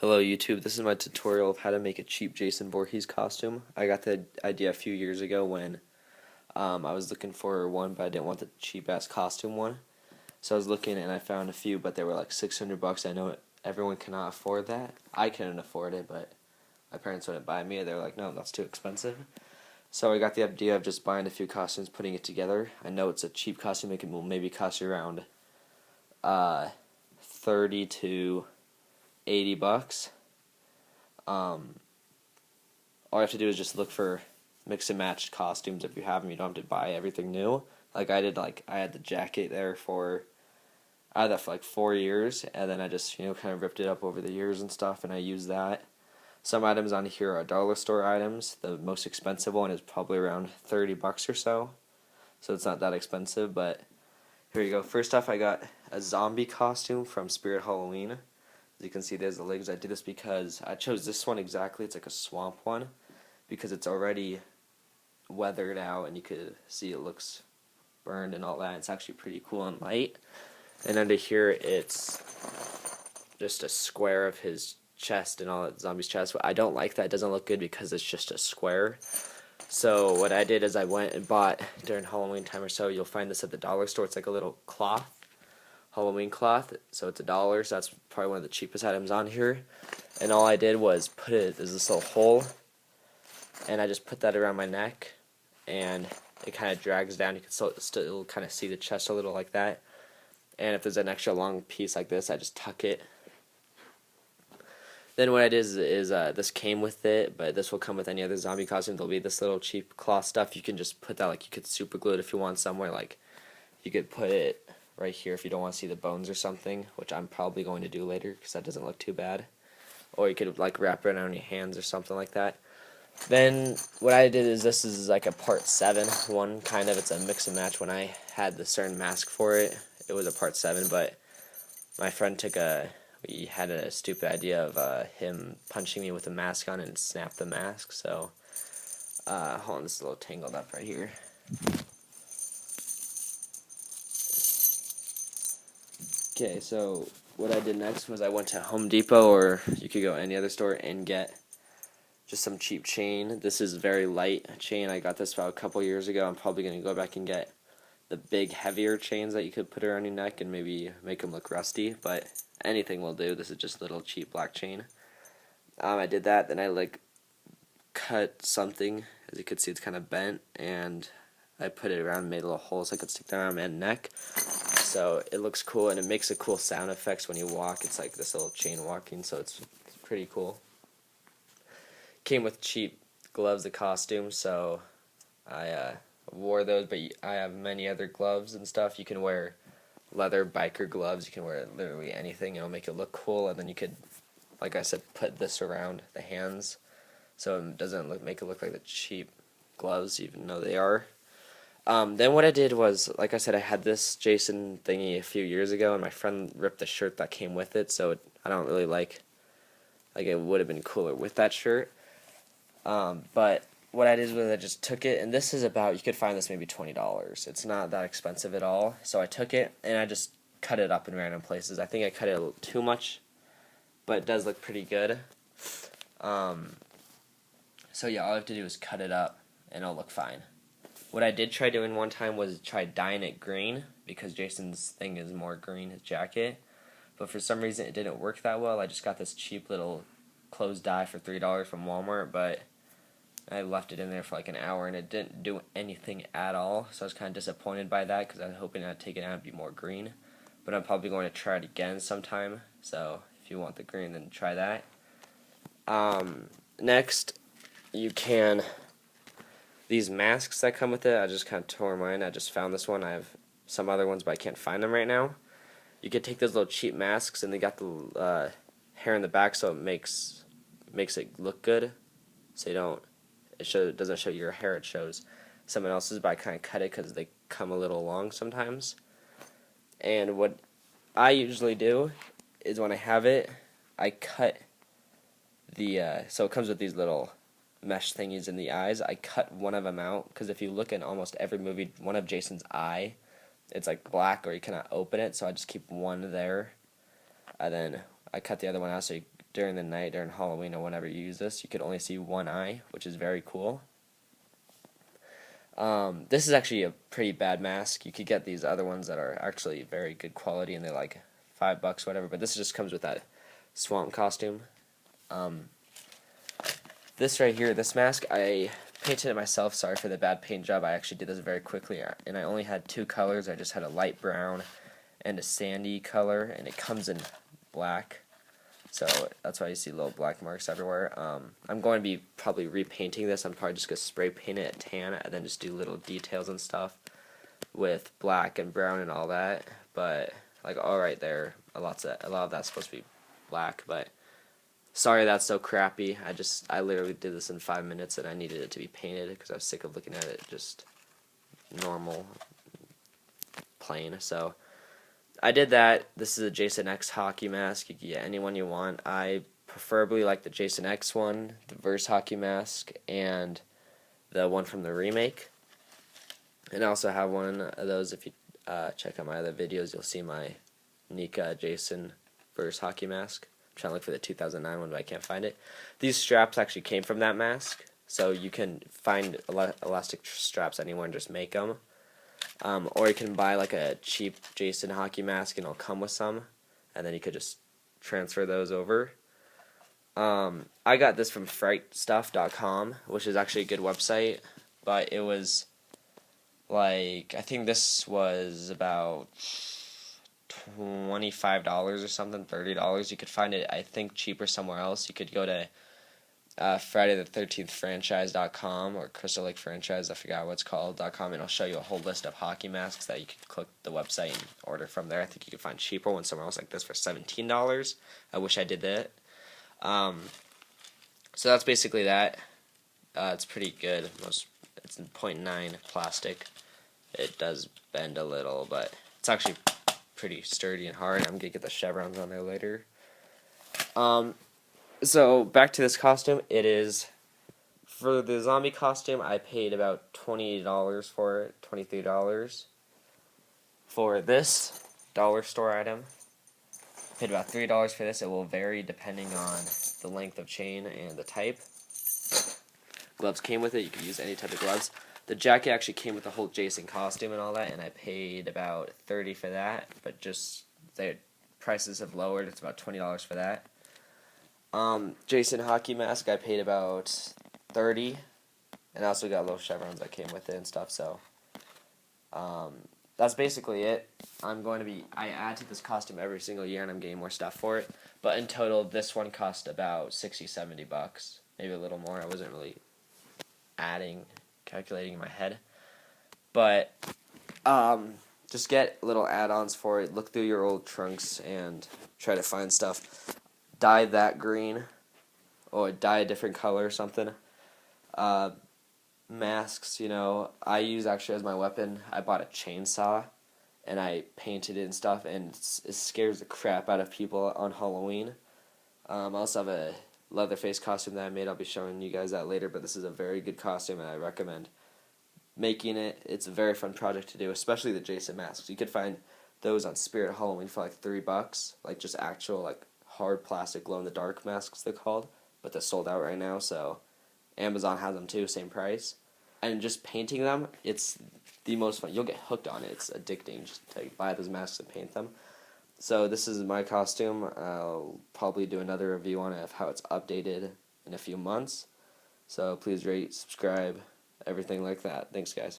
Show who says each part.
Speaker 1: Hello YouTube, this is my tutorial of how to make a cheap Jason Voorhees costume. I got the idea a few years ago when I was looking for one, but I didn't want the cheap ass costume one. So I was looking and I found a few, but they were like 600 bucks. I know everyone cannot afford that. I couldn't afford it, but my parents wouldn't buy me. They were like, no, that's too expensive. So I got the idea of just buying a few costumes, putting it together. I know it's a cheap costume, it will maybe cost you around 30 to 80 bucks. All you have to do is just look for mix and match costumes. If you have them, you don't have to buy everything new. Like I did, I had the jacket there I had that for like 4 years, and then I just, kind of ripped it up over the years and stuff, and I used that. Some items on here are dollar store items. The most expensive one is probably around 30 bucks or so. So it's not that expensive, but here you go. First off, I got a zombie costume from Spirit Halloween. As you can see, there's the legs. I did this because I chose this one exactly. It's like a swamp one because it's already weathered out, and you could see it looks burned and all that. It's actually pretty cool and light. And under here, it's just a square of his chest and all that zombie's chest. I don't like that. It doesn't look good because it's just a square. So what I did is I went and bought during Halloween time or so. You'll find this at the dollar store. It's like a little cloth. Halloween cloth, so it's $1, so that's probably one of the cheapest items on here. And all I did was there's this little hole, and I just put that around my neck, and it kind of drags down. You can still kind of see the chest a little like that. And if there's an extra long piece like this, I just tuck it. Then what I did is this came with it, but this will come with any other zombie costume. There'll be this little cheap cloth stuff. You can just put that, like you could super glue it if you want somewhere. Like you could put it right here if you don't want to see the bones or something, which I'm probably going to do later because that doesn't look too bad. Or you could like wrap it around your hands or something like that. Then what I did is this is like a part 7 one, kind of. It's a mix and match. When I had the certain mask for it, it was a part 7, but my friend we had a stupid idea of him punching me with a mask on and snap the mask. So hold on, this is a little tangled up right here. Okay, so what I did next was I went to Home Depot, or you could go any other store, and get just some cheap chain. This is very light chain. I got this about a couple years ago. I'm probably going to go back and get the big, heavier chains that you could put around your neck and maybe make them look rusty, but anything will do. This is just a little cheap black chain. I did that, then I cut something. As you can see, it's kind of bent, and I put it around, made a little hole so I could stick that around my neck. So it looks cool, and it makes a cool sound effects when you walk. It's like this little chain walking, so it's pretty cool. Came with cheap gloves, the costume, so I wore those, but I have many other gloves and stuff. You can wear leather biker gloves. You can wear literally anything. It'll make it look cool, and then you could, like I said, put this around the hands so it doesn't make it look like the cheap gloves, even though they are. Then what I did was, like I said, I had this Jason thingy a few years ago, and my friend ripped the shirt that came with it, so I don't really like it would have been cooler with that shirt. But what I did was I just took it, and this is about, you could find this maybe $20. It's not that expensive at all. So I took it, and I just cut it up in random places. I think I cut it a little too much, but it does look pretty good. So yeah, all I have to do is cut it up, and it'll look fine. What I did try doing one time was try dyeing it green, because Jason's thing is more green, his jacket. But for some reason it didn't work that well. I just got this cheap little clothes dye for $3 from Walmart, but I left it in there for like an hour and it didn't do anything at all. So I was kind of disappointed by that because I was hoping I'd take it out and be more green. But I'm probably going to try it again sometime. So if you want the green, then try that. Next, you can... These masks that come with it, I just kind of tore mine. I just found this one. I have some other ones, but I can't find them right now. You could take those little cheap masks, and they got the hair in the back, so it makes it look good. So it doesn't show your hair. It shows someone else's. But I kind of cut it because they come a little long sometimes. And what I usually do is when I have it, I cut so it comes with these little mesh thingies in the eyes. I cut one of them out because if you look in almost every movie, one of Jason's eye, it's like black or you cannot open it, so I just keep one there, and then I cut the other one out so you during the night, during Halloween, or whenever you use this, you could only see one eye, which is very cool. This is actually a pretty bad mask. You could get these other ones that are actually very good quality, and they're like $5, whatever. But this just comes with that swamp costume. This right here, this mask, I painted it myself. Sorry for the bad paint job. I actually did this very quickly, and I only had two colors. I just had a light brown and a sandy color, and it comes in black. So that's why you see little black marks everywhere. I'm going to be probably repainting this. I'm probably just going to spray paint it tan and then just do little details and stuff with black and brown and all that. But like all right there, a lot of that's supposed to be black. But sorry that's so crappy. I literally did this in 5 minutes and I needed it to be painted because I was sick of looking at it just normal, plain. So I did that. This is a Jason X hockey mask. You can get any one you want. I preferably like the Jason X one, the Verse hockey mask, and the one from the remake. And I also have one of those. If you check out my other videos, you'll see my Nika Jason Verse hockey mask. I'm trying to look for the 2009 one, but I can't find it. These straps actually came from that mask, so you can find elastic straps anywhere and just make them. Or you can buy like a cheap Jason hockey mask and it'll come with some, and then you could just transfer those over. I got this from frightstuff.com, which is actually a good website, but it was like, I think this was about $25 or something, $30. You could find it, I think, cheaper somewhere else. You could go to Friday the 13th franchise.com or Crystal Lake Franchise, I forgot what it's called.com, and it'll show you a whole list of hockey masks that you can click the website and order from there. I think you can find cheaper ones somewhere else like this for $17. I wish I did that. So that's basically that. It's pretty good. It's in 0.9 plastic. It does bend a little, but it's actually pretty sturdy and hard. I'm gonna get the chevrons on there later. So back to this costume. It is, for the zombie costume, I paid about $28 for it, $23. For this dollar store item, I paid about $3 for this. It will vary depending on the length of chain and the type. Gloves came with it. You could use any type of gloves. The jacket actually came with the whole Jason costume and all that, and I paid about $30 for that. But just the prices have lowered. It's about $20 for that. Jason hockey mask, I paid about $30, and I also got little chevrons that came with it and stuff. So that's basically it. I add to this costume every single year, and I'm getting more stuff for it. But in total, this one cost about $60-$70, maybe a little more. I wasn't really calculating in my head, but just get little add-ons for it. Look through your old trunks and try to find stuff. Dye that green, or dye a different color or something. Masks, I use actually as my weapon. I bought a chainsaw, and I painted it and stuff, and it scares the crap out of people on Halloween. I also have a Leatherface costume that I made. I'll be showing you guys that later, but this is a very good costume, and I recommend making it. It's a very fun project to do, especially the Jason masks. You could find those on Spirit Halloween for like $3, like just actual like hard plastic glow-in-the-dark masks they're called, but they're sold out right now, so Amazon has them too, same price. And just painting them, it's the most fun. You'll get hooked on it. It's addicting just to buy those masks and paint them. So this is my costume. I'll probably do another review on it of how it's updated in a few months. So please rate, subscribe, everything like that. Thanks, guys.